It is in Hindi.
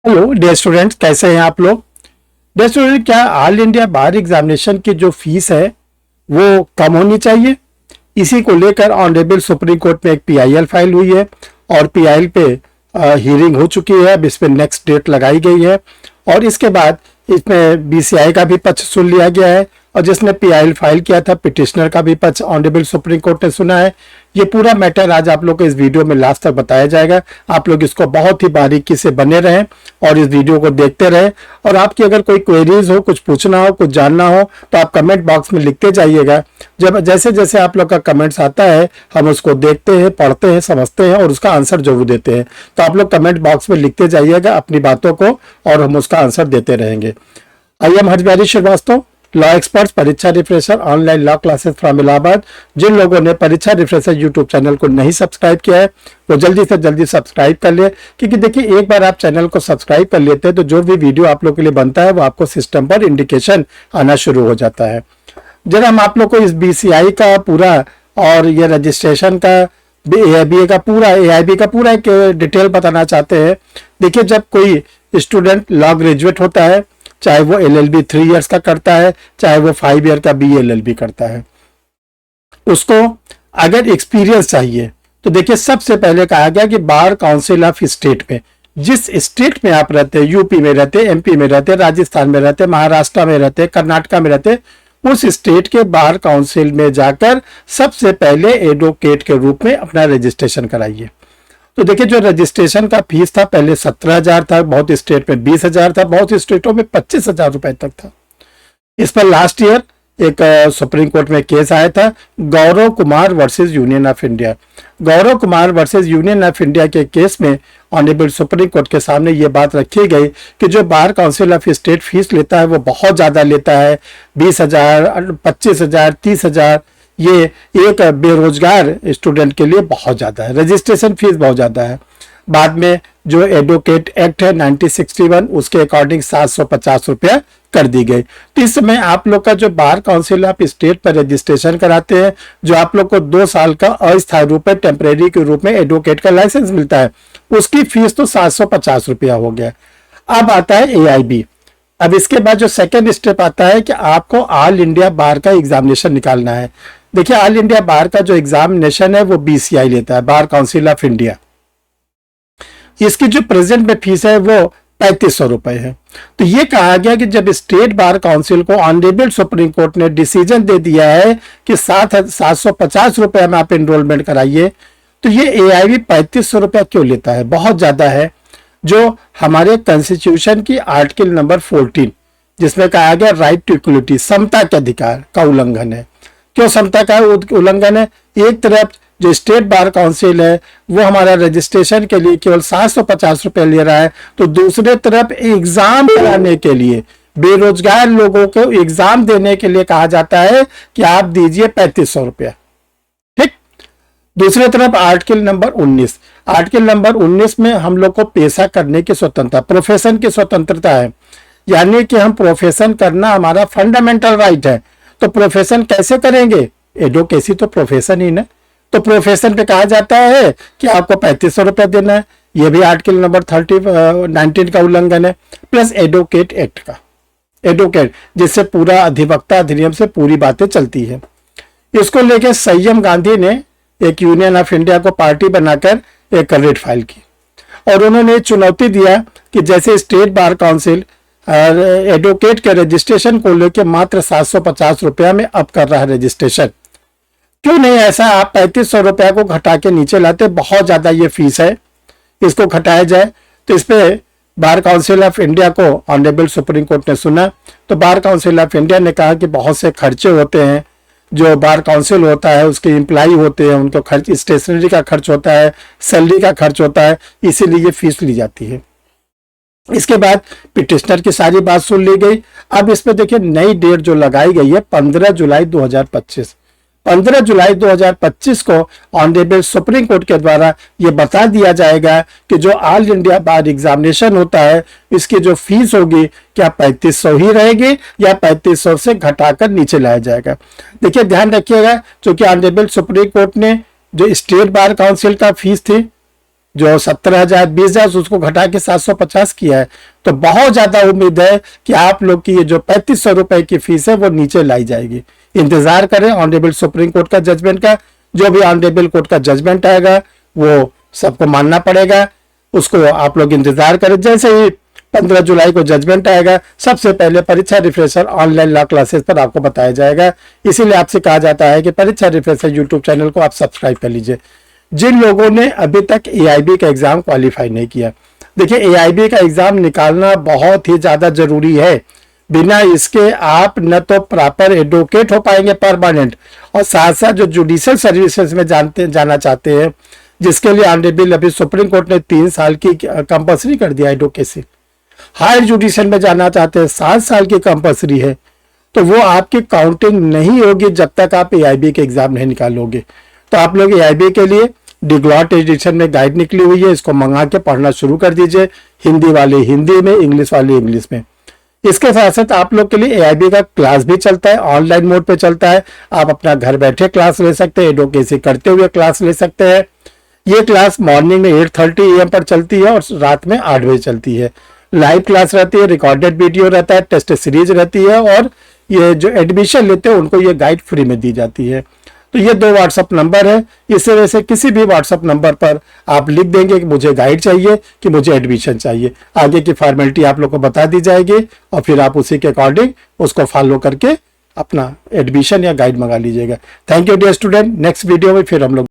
हेलो डियर स्टूडेंट्स, कैसे हैं आप लोग। डियर स्टूडेंट, क्या ऑल इंडिया बार एग्जामिनेशन की जो फीस है वो कम होनी चाहिए? इसी को लेकर ऑनरेबल सुप्रीम कोर्ट में एक पीआईएल फाइल हुई है और पीआईएल पे हियरिंग हो चुकी है। अब इस पे नेक्स्ट डेट लगाई गई है और इसके बाद इसमें बीसीआई का भी पक्ष सुन लिया गया है और जिसने पीआईएल फाइल किया था पिटिशनर का भी पक्ष ऑनरेबल सुप्रीम कोर्ट ने सुना है। ये पूरा मैटर आज आप लोग को इस वीडियो में लास्ट तक बताया जाएगा। आप लोग इसको बहुत ही बारीकी से बने रहें और इस वीडियो को देखते रहें। और आपकी अगर कोई क्वेरीज हो, कुछ पूछना हो, कुछ जानना हो तो आप कमेंट बॉक्स में लिखते जाइएगा। जब जैसे जैसे आप लोग का कमेंट्स आता है हम उसको देखते हैं, पढ़ते हैं, समझते हैं और उसका आंसर जरूर देते हैं। तो आप लोग कमेंट बॉक्स में लिखते जाइएगा अपनी बातों को और हम उसका आंसर देते रहेंगे। I am Harbihari Shrivastava, law experts, Pariksha refresher, online law classes from Allahabad. जिन लोगों ने परीक्षा रिफ्रेशर यूट्यूब चैनल को नहीं सब्सक्राइब किया है वो जल्दी से जल्दी सब्सक्राइब कर ले, क्योंकि देखिए एक बार आप चैनल को सब्सक्राइब कर लेते हैं तो जो भी वीडियो आप लोग के लिए बनता है वो आपको सिस्टम पर इंडिकेशन आना शुरू हो जाता है। जरा हम आप लोग को इस बीसीआई का पूरा और ये रजिस्ट्रेशन का एआईबी का पूरा एक डिटेल बताना चाहते हैं। देखिए, जब कोई स्टूडेंट लॉ ग्रेजुएट होता है, चाहे वो एलएलबी 3 इयर्स का करता है, चाहे वो 5 ईयर का बीएलएलबी करता है, उसको अगर एक्सपीरियंस चाहिए तो देखिए सबसे पहले कहा गया कि बार काउंसिल ऑफ स्टेट में, जिस स्टेट में आप रहते हैं, यूपी में रहते, एमपी में रहते, राजस्थान में रहते, महाराष्ट्र में रहते, कर्नाटका में रहते, उस स्टेट के बार काउंसिल में जाकर सबसे पहले एडवोकेट के रूप में अपना रजिस्ट्रेशन कराइए। तो देखिए, जो रजिस्ट्रेशन का फीस था पहले 17,000 था, बहुत स्टेट में 20,000 था, बहुत स्टेटों में 25,000 रुपए तक था। इस पर लास्ट ईयर एक सुप्रीम कोर्ट में केस आया था, Gaurav Kumar versus union of India. Gaurav Kumar versus union of India के केस में ऑनरेबल सुप्रीम कोर्ट के सामने ये बात रखी गई कि जो bar council of state fees लेता है वो बहुत ज्यादा लेता है, 20,000, 25,000, 30,000। ये एक बेरोजगार स्टूडेंट के लिए बहुत ज्यादा है, रजिस्ट्रेशन फीस बहुत ज्यादा है। बाद में जो एडवोकेट एक्ट है 1961 उसके अकॉर्डिंग 750 रुपया कर दी गई। तो इस समय आप लोग का जो बार काउंसिल ऑफ स्टेट पर रजिस्ट्रेशन कराते हैं, जो आप लोग को 2 साल का अस्थायी रूप में टेम्परेरी के रूप में एडवोकेट का लाइसेंस मिलता है, उसकी फीस तो 750 रुपया हो गया। अब आता है एआईबी। अब इसके बाद जो सेकेंड स्टेप आता है कि आपको ऑल इंडिया बार का एग्जामिनेशन निकालना है। देखिए, ऑल इंडिया बार का जो एग्जामिनेशन है वो बीसीआई लेता है, बार काउंसिल ऑफ इंडिया। इसकी जो प्रेजेंट में फीस है वो 3500 रुपए है। तो ये कहा गया कि जब स्टेट बार काउंसिल को ऑनरेबल सुप्रीम कोर्ट ने डिसीजन दे दिया है कि 750 रुपए में आप एनरोलमेंट कराइए, तो ये एआईबी 3500 रुपया क्यों लेता है? बहुत ज्यादा है। जो हमारे कॉन्स्टिट्यूशन की आर्टिकल नंबर 14 जिसमें कहा गया राइट टू इक्वलिटी, समता के अधिकार का उल्लंघन है। क्यों समता का उल्लंघन है? एक तरफ जो स्टेट बार काउंसिल है वो हमारा रजिस्ट्रेशन के लिए केवल 750 रुपए ले रहा है, तो दूसरे तरफ एग्जाम कराने के लिए, बेरोजगार लोगों को एग्जाम देने के लिए कहा जाता है कि आप दीजिए 3500 रुपया। ठीक। दूसरी तरफ आर्टिकल नंबर 19 में हम लोग को पेशा करने की स्वतंत्रता, प्रोफेशन की स्वतंत्रता है, यानी कि हम प्रोफेशन करना हमारा फंडामेंटल राइट है। तो प्रोफेशन कैसे करेंगे? एडवोकेसी तो प्रोफेशन ही ना, तो प्रोफेशन पे कहा जाता है कि आपको 3500 रुपया देना है। यह भी आर्टिकल नंबर 19 का उल्लंघन है। प्लस एडवोकेट एक्ट का, एडवोकेट जिससे पूरा अधिवक्ता अधिनियम से पूरी बातें चलती है। इसको लेकर संयम गांधी ने एक यूनियन ऑफ इंडिया को पार्टी बनाकर एक रेट फाइल की और उन्होंने चुनौती दिया कि जैसे स्टेट बार काउंसिल एडवोकेट के रजिस्ट्रेशन को लेकर मात्र 750 रुपया में अब कर रहा है रजिस्ट्रेशन, क्यों नहीं ऐसा आप 3500 रुपया को घटा के नीचे लाते? बहुत ज्यादा ये फीस है, इसको घटाया जाए। तो इस पे बार काउंसिल ऑफ इंडिया को ऑनरेबल सुप्रीम कोर्ट ने सुना, तो बार काउंसिल ऑफ इंडिया ने कहा कि बहुत से खर्चे होते हैं, जो बार काउंसिल होता है उसके एम्प्लॉय होते हैं, उनको खर्च, स्टेशनरी का खर्च होता है, सैलरी का खर्च होता है, इसीलिए ये फीस ली जाती है। इसके बाद पिटिशनर की सारी बात सुन ली गई। अब इस पे देखिए नई डेट जो लगाई गई है 15 जुलाई 2025। 15 जुलाई 2025 को ऑनरेबल सुप्रीम कोर्ट के द्वारा ये बता दिया जाएगा कि जो ऑल इंडिया बार एग्जामिनेशन होता है इसकी जो फीस होगी क्या 3500 ही रहेगी या 3500 से घटाकर नीचे लाया जाएगा। देखिए, ध्यान रखिएगा, क्योंकि ऑनरेबल सुप्रीम कोर्ट ने जो स्टेट बार काउंसिल का फीस थी जो 17,000 20,000 उसको घटा के 750 किया है। तो बहुत ज्यादा उम्मीद है कि आप लोग की ये जो 3500 रुपए की फीस है वो नीचे लाई जाएगी। इंतजार करें ऑनरेबल सुप्रीम कोर्ट का जजमेंट का। जो भी ऑनरेबल कोर्ट का जजमेंट आएगा वो सबको मानना पड़ेगा, उसको आप लोग इंतजार करें। जैसे ही 15 जुलाई को जजमेंट आएगा, सबसे पहले परीक्षा रिफ्रेशर ऑनलाइन लॉ क्लासेस पर आपको बताया जाएगा। इसीलिए आपसे कहा जाता है कि परीक्षा रिफ्रेशर यूट्यूब चैनल को आप सब्सक्राइब कर लीजिए। जिन लोगों ने अभी तक एआईबी का एग्जाम क्वालिफाई नहीं किया, देखिए एआईबी का एग्जाम निकालना बहुत ही ज्यादा जरूरी है। बिना इसके आप न तो प्रॉपर एडवोकेट हो पाएंगे परमानेंट, और साथ साथ जो जुडिशियल सर्विसेज में जाना चाहते हैं, जिसके लिए ऑनरेबल अभी सुप्रीम कोर्ट ने 3 साल की कंपल्सरी कर दिया एडवोकेसी। हायर जुडिशियल में जाना चाहते हैं 7 साल की कंपल्सरी है। तो वो आपकी काउंटिंग नहीं होगी जब तक आप एआईबी के एग्जाम नहीं निकालोगे। तो आप लोग एआईबी के लिए डिग्लॉट एडिशन में गाइड निकली हुई है, इसको मंगा के पढ़ना शुरू कर दीजिए। हिंदी वाले हिंदी में, इंग्लिश वाले इंग्लिश में। इसके साथ साथ आप लोग के लिए एआईबी का क्लास भी चलता है, ऑनलाइन मोड पे चलता है। आप अपना घर बैठे क्लास ले सकते हैं, एडवोकेसी करते हुए क्लास ले सकते हैं। ये क्लास मॉर्निंग में 8:30 AM पर चलती है और रात में 8 बजे चलती है। लाइव क्लास रहती है, रिकॉर्डेड वीडियो रहता है, टेस्ट सीरीज रहती है, और ये जो एडमिशन लेते हैं उनको ये गाइड फ्री में दी जाती है। तो ये 2 व्हाट्सअप नंबर है। इस वजह से किसी भी व्हाट्सअप नंबर पर आप लिख देंगे कि मुझे गाइड चाहिए, कि मुझे एडमिशन चाहिए। आगे की फॉर्मेलिटी आप लोग को बता दी जाएगी और फिर आप उसी के अकॉर्डिंग उसको फॉलो करके अपना एडमिशन या गाइड मंगा लीजिएगा। Thank you dear student. Next video में फिर हम लोग